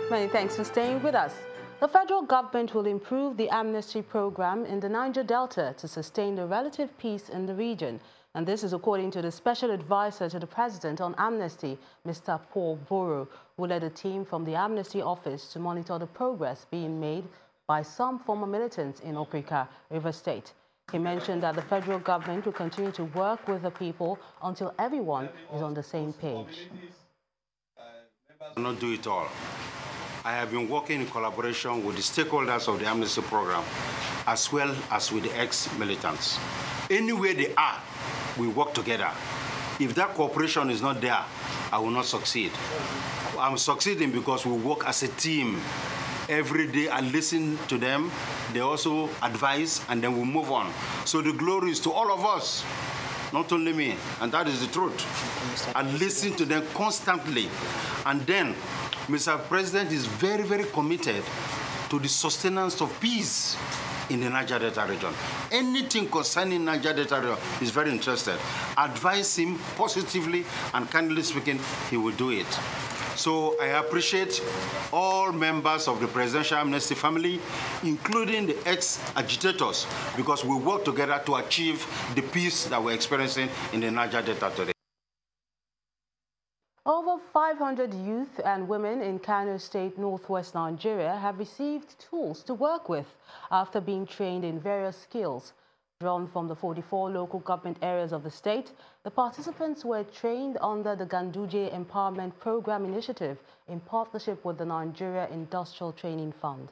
Many thanks for staying with us. The federal government will improve the Amnesty program in the Niger Delta to sustain the relative peace in the region. And this is according to the Special Advisor to the President on Amnesty, Mr. Paul Boro, who led a team from the Amnesty Office to monitor the progress being made by some former militants in Agric, River State. He mentioned that the federal government will continue to work with the people until everyone is on the same page. Not do it all. I have been working in collaboration with the stakeholders of the Amnesty program, as well as with the ex-militants. Anywhere they are, we work together. If that cooperation is not there, I will not succeed. I'm succeeding because we work as a team. Every day I listen to them, they also advise, and then we move on. So the glory is to all of us, not only me, and that is the truth. I listen to them constantly. And then, Mr. President is very, very committed to the sustenance of peace in the Niger Delta region. Anything concerning Niger Delta region is very interested. Advise him positively and kindly speaking, he will do it. So I appreciate all members of the Presidential Amnesty family, including the ex-agitators, because we work together to achieve the peace that we're experiencing in the Niger Delta today. Over 500 youth and women in Kano State, northwest Nigeria, have received tools to work with after being trained in various skills. Drawn from the 44 local government areas of the state, the participants were trained under the Ganduje Empowerment Program Initiative in partnership with the Nigeria Industrial Training Fund.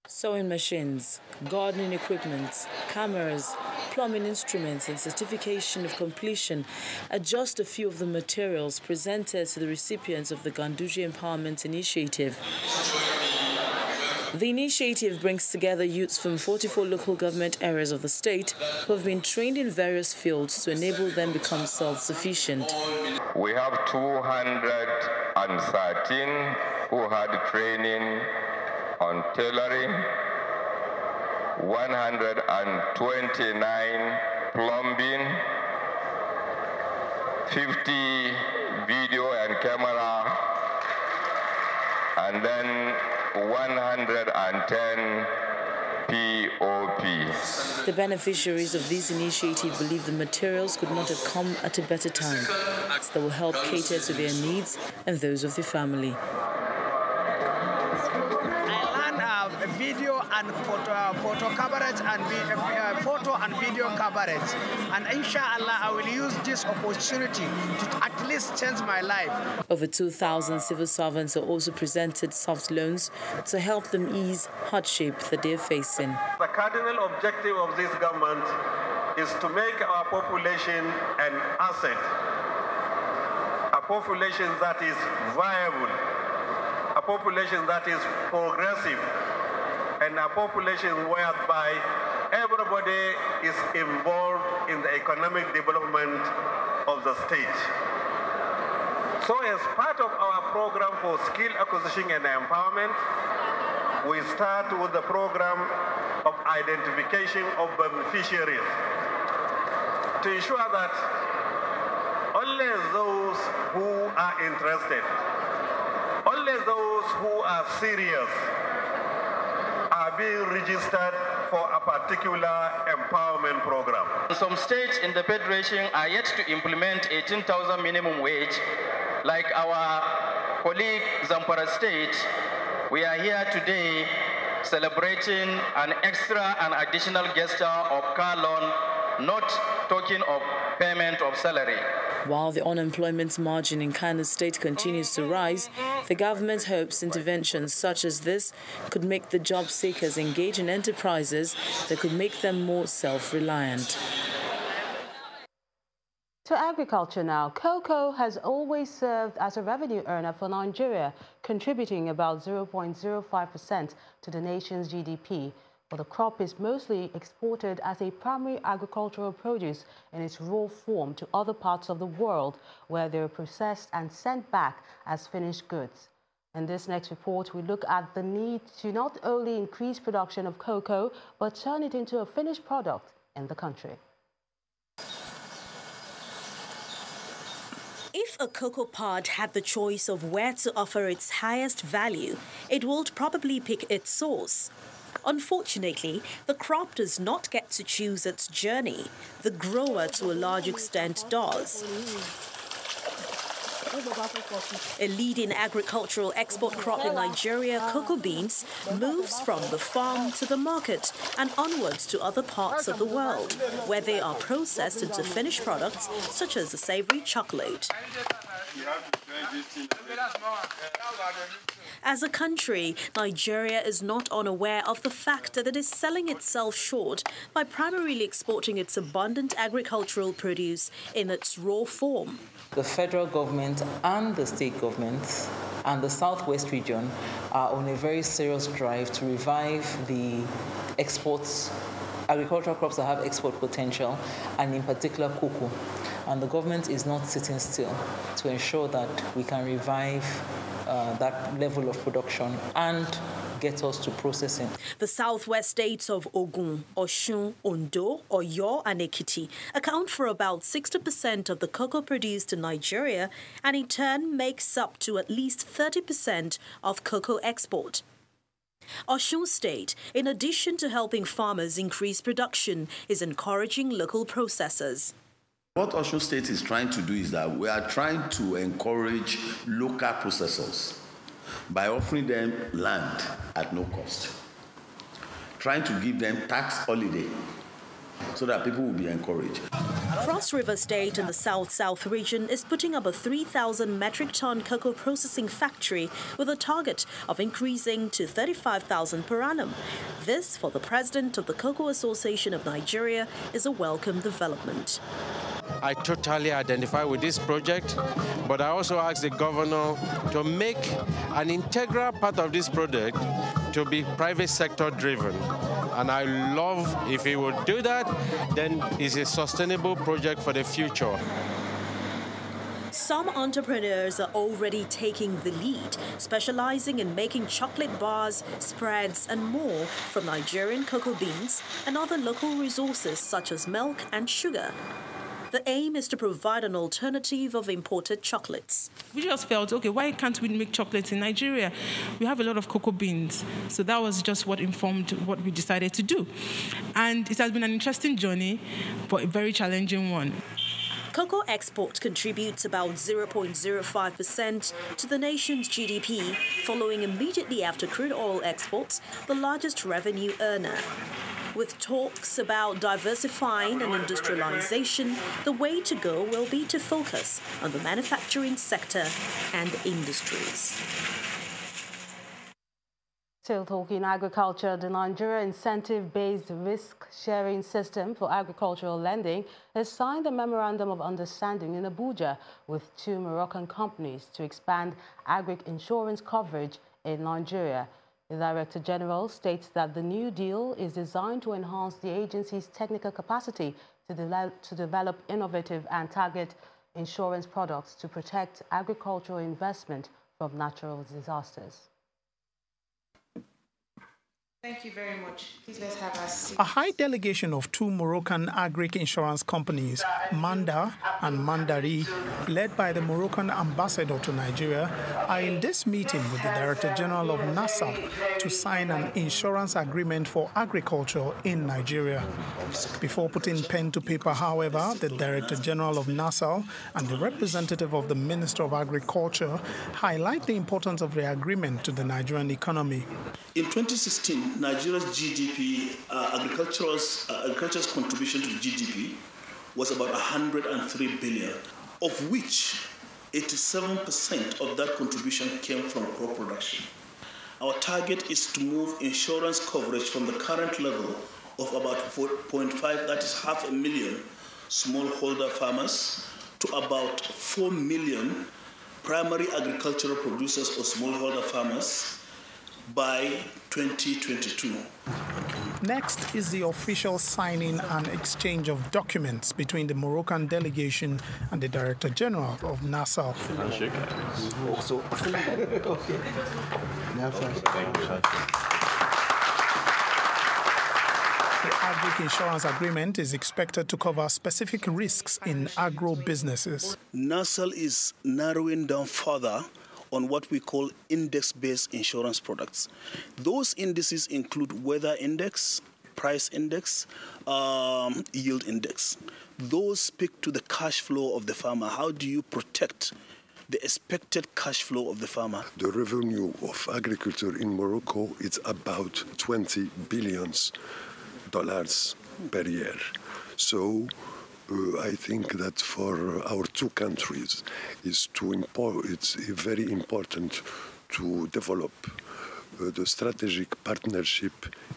Sewing machines, gardening equipment, cameras, plumbing instruments and certification of completion are just a few of the materials presented to the recipients of the Ganduje Empowerment Initiative. The initiative brings together youths from 44 local government areas of the state who have been trained in various fields to enable them become self-sufficient. We have 213 who had training on tailoring, 129 plumbing, 50 video and camera, and then 110 POP. The beneficiaries of this initiative believe the materials could not have come at a better time, as they will help cater to their needs and those of the family. Video and photo coverage and photo and video coverage, and inshallah I will use this opportunity to at least change my life. Over 2,000 civil servants are also presented soft loans to help them ease hardship that they're facing. The cardinal objective of this government is to make our population an asset, a population that is viable, a population that is progressive, and a population whereby everybody is involved in the economic development of the state. So as part of our program for skill acquisition and empowerment, we start with the program of identification of beneficiaries to ensure that only those who are interested, only those who are serious are being registered for a particular empowerment program. Some states in the Federation are yet to implement 18,000 minimum wage. Like our colleague Zamfara State, we are here today celebrating an extra and additional gesture of car loan, not talking of payment of salary. While the unemployment margin in Kano State continues to rise, the government hopes interventions such as this could make the job seekers engage in enterprises that could make them more self-reliant. To agriculture now. Cocoa has always served as a revenue earner for Nigeria, contributing about 0.05% to the nation's GDP. But the crop is mostly exported as a primary agricultural produce in its raw form to other parts of the world, where they are processed and sent back as finished goods. In this next report, we look at the need to not only increase production of cocoa, but turn it into a finished product in the country. a cocoa pod had the choice of where to offer its highest value, it would probably pick its source. Unfortunately, the crop does not get to choose its journey. The grower, to a large extent, does. A leading agricultural export crop in Nigeria, cocoa beans, moves from the farm to the market and onwards to other parts of the world, where they are processed into finished products such as the savory chocolate. As a country, Nigeria is not unaware of the fact that it is selling itself short by primarily exporting its abundant agricultural produce in its raw form. The federal government and the state governments and the southwest region are on a very serious drive to revive the exports, agricultural crops that have export potential, and in particular cocoa. And the government is not sitting still to ensure that we can revive that level of production and get us to processing. The southwest states of Ogun, Osun, Ondo, Oyo, and Ekiti account for about 60% of the cocoa produced in Nigeria and in turn makes up to at least 30% of cocoa export. Osun State, in addition to helping farmers increase production, is encouraging local processors. What Osun State is trying to do is that we are trying to encourage local processors by offering them land at no cost, trying to give them tax holiday so that people will be encouraged. Cross River State in the South-South region is putting up a 3,000 metric ton cocoa processing factory with a target of increasing to 35,000 per annum. This, for the president of the Cocoa Association of Nigeria, is a welcome development. I totally identify with this project, but I also ask the governor to make an integral part of this project to be private sector driven. And I love if he would do that, then it's a sustainable project for the future. Some entrepreneurs are already taking the lead, specializing in making chocolate bars, spreads, and more from Nigerian cocoa beans and other local resources such as milk and sugar. The aim is to provide an alternative of imported chocolates. We just felt, okay, why can't we make chocolates in Nigeria? We have a lot of cocoa beans. So that was just what informed what we decided to do. And it has been an interesting journey, but a very challenging one. Cocoa export contributes about 0.05% to the nation's GDP, following immediately after crude oil exports, the largest revenue earner. With talks about diversifying and industrialization, the way to go will be to focus on the manufacturing sector and industries. Still talking agriculture, the Nigeria incentive-based risk-sharing system for agricultural lending has signed a memorandum of understanding in Abuja with 2 Moroccan companies to expand Agric insurance coverage in Nigeria. The Director General states that the new deal is designed to enhance the agency's technical capacity to develop innovative and target insurance products to protect agricultural investment from natural disasters. Thank you very much. Please let's have a seat. A high delegation of 2 Moroccan Agric insurance companies, Manda and Mandari, led by the Moroccan ambassador to Nigeria, are in this meeting with the Director General of NIRSAL to sign an insurance agreement for agriculture in Nigeria. Before putting pen to paper, however, the Director General of NIRSAL and the representative of the Minister of Agriculture highlight the importance of the agreement to the Nigerian economy. In 2016, Nigeria's GDP, agriculture's contribution to GDP was about 103 billion, of which 87% of that contribution came from crop production. Our target is to move insurance coverage from the current level of about 4.5, that is 500,000 smallholder farmers, to about 4 million primary agricultural producers or smallholder farmers by 2022. Next is the official signing and exchange of documents between the Moroccan delegation and the Director General of NIRSAL. The Agric insurance agreement is expected to cover specific risks in agro businesses. NIRSAL is narrowing down further on what we call index-based insurance products. Those indices include weather index, price index, yield index. Those speak to the cash flow of the farmer. How do you protect the expected cash flow of the farmer? The revenue of agriculture in Morocco is about $20 billion per year. So I think that for our two countries it's very important to develop the strategic partnership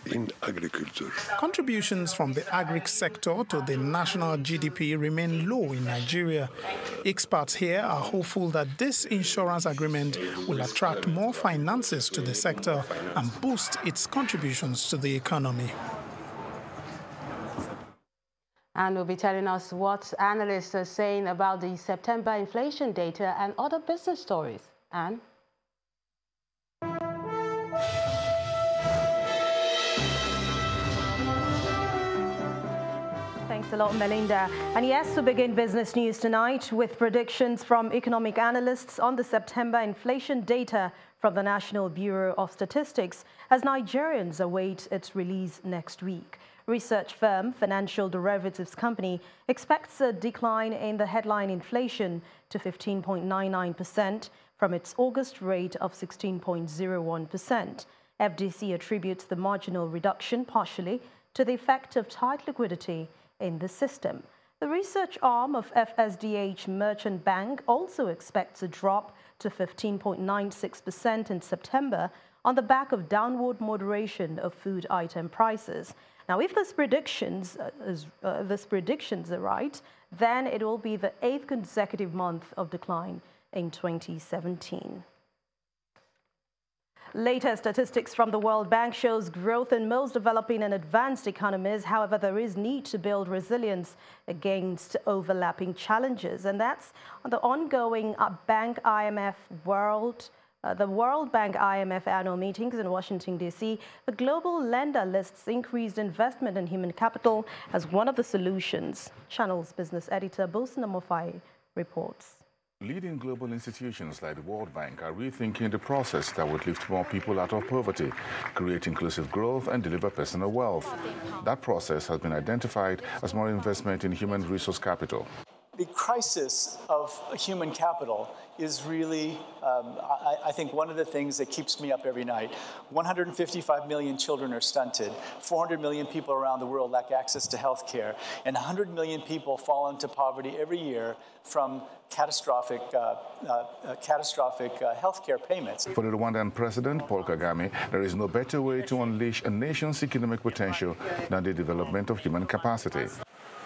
in agriculture. Contributions from the agric sector to the national GDP remain low in Nigeria. Experts here are hopeful that this insurance agreement will attract more finances to the sector and boost its contributions to the economy. And will be telling us what analysts are saying about the September inflation data and other business stories. Anne? Thanks a lot, Melinda. And yes, we begin business news tonight with predictions from economic analysts on the September inflation data from the National Bureau of Statistics as Nigerians await its release next week. Research firm Financial Derivatives Company expects a decline in the headline inflation to 15.99% from its August rate of 16.01%. FDC attributes the marginal reduction partially to the effect of tight liquidity in the system. The research arm of FSDH Merchant Bank also expects a drop to 15.96% in September on the back of downward moderation of food item prices. Now, if these predictions are right, then it will be the 8th consecutive month of decline in 2017. Latest statistics from the World Bank shows growth in most developing and advanced economies. However, there is need to build resilience against overlapping challenges, and that's the ongoing the World Bank IMF annual meetings in Washington, D.C. The global lender lists increased investment in human capital as one of the solutions. Channel's business editor Bosna Mofai reports. Leading global institutions like the World Bank are rethinking the process that would lift more people out of poverty, create inclusive growth, and deliver personal wealth. That process has been identified as more investment in human resource capital. The crisis of human capital is really, I think, one of the things that keeps me up every night. 155 million children are stunted. 400 million people around the world lack access to health care. And 100 million people fall into poverty every year from catastrophic health care payments. For the Rwandan President, Paul Kagame, there is no better way to unleash a nation's economic potential than the development of human capacity.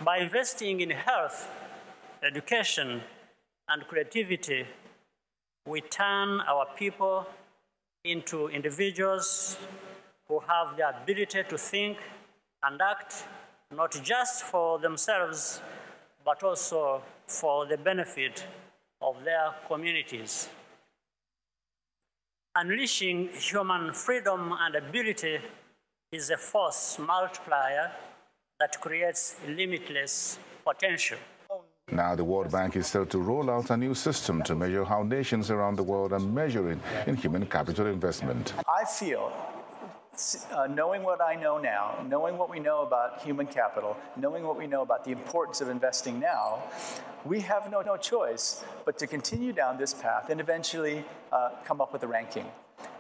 By investing in health, education, and creativity, we turn our people into individuals who have the ability to think and act not just for themselves, but also for the benefit of their communities. Unleashing human freedom and ability is a force multiplier that creates limitless potential. Now the World Bank is set to roll out a new system to measure how nations around the world are measuring in human capital investment. I feel, knowing what I know now, knowing what we know about human capital, knowing what we know about the importance of investing now, we have no choice but to continue down this path and eventually come up with a ranking.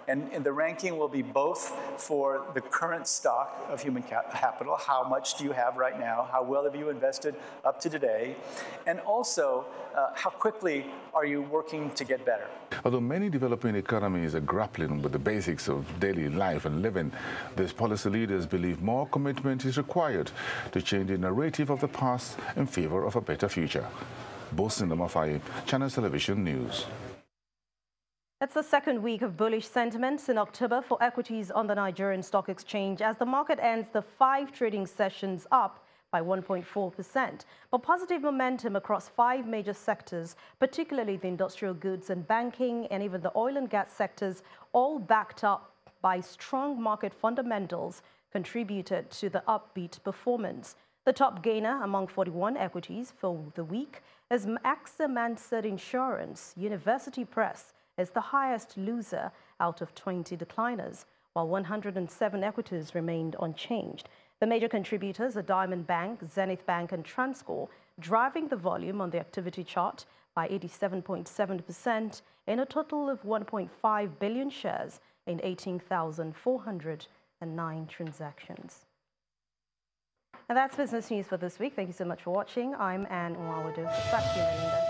And the ranking will be both for the current stock of human capital, how much do you have right now, how well have you invested up to today, and also how quickly are you working to get better. Although many developing economies are grappling with the basics of daily life and living, these policy leaders believe more commitment is required to change the narrative of the past in favor of a better future. Bosna Mafai, Channel Television News. It's the second week of bullish sentiments in October for equities on the Nigerian Stock Exchange as the market ends the 5 trading sessions up by 1.4%. But positive momentum across 5 major sectors, particularly the industrial goods and banking and even the oil and gas sectors, all backed up by strong market fundamentals contributed to the upbeat performance. The top gainer among 41 equities for the week is AXA Mansard Insurance. University Press is the highest loser out of 20 decliners, while 107 equities remained unchanged. The major contributors are Diamond Bank, Zenith Bank and Transcorp, driving the volume on the activity chart by 87.7% in a total of 1.5 billion shares in 18,409 transactions. And that's business news for this week. Thank you so much for watching. I'm Anne Nwawadu. Back to you, Melinda.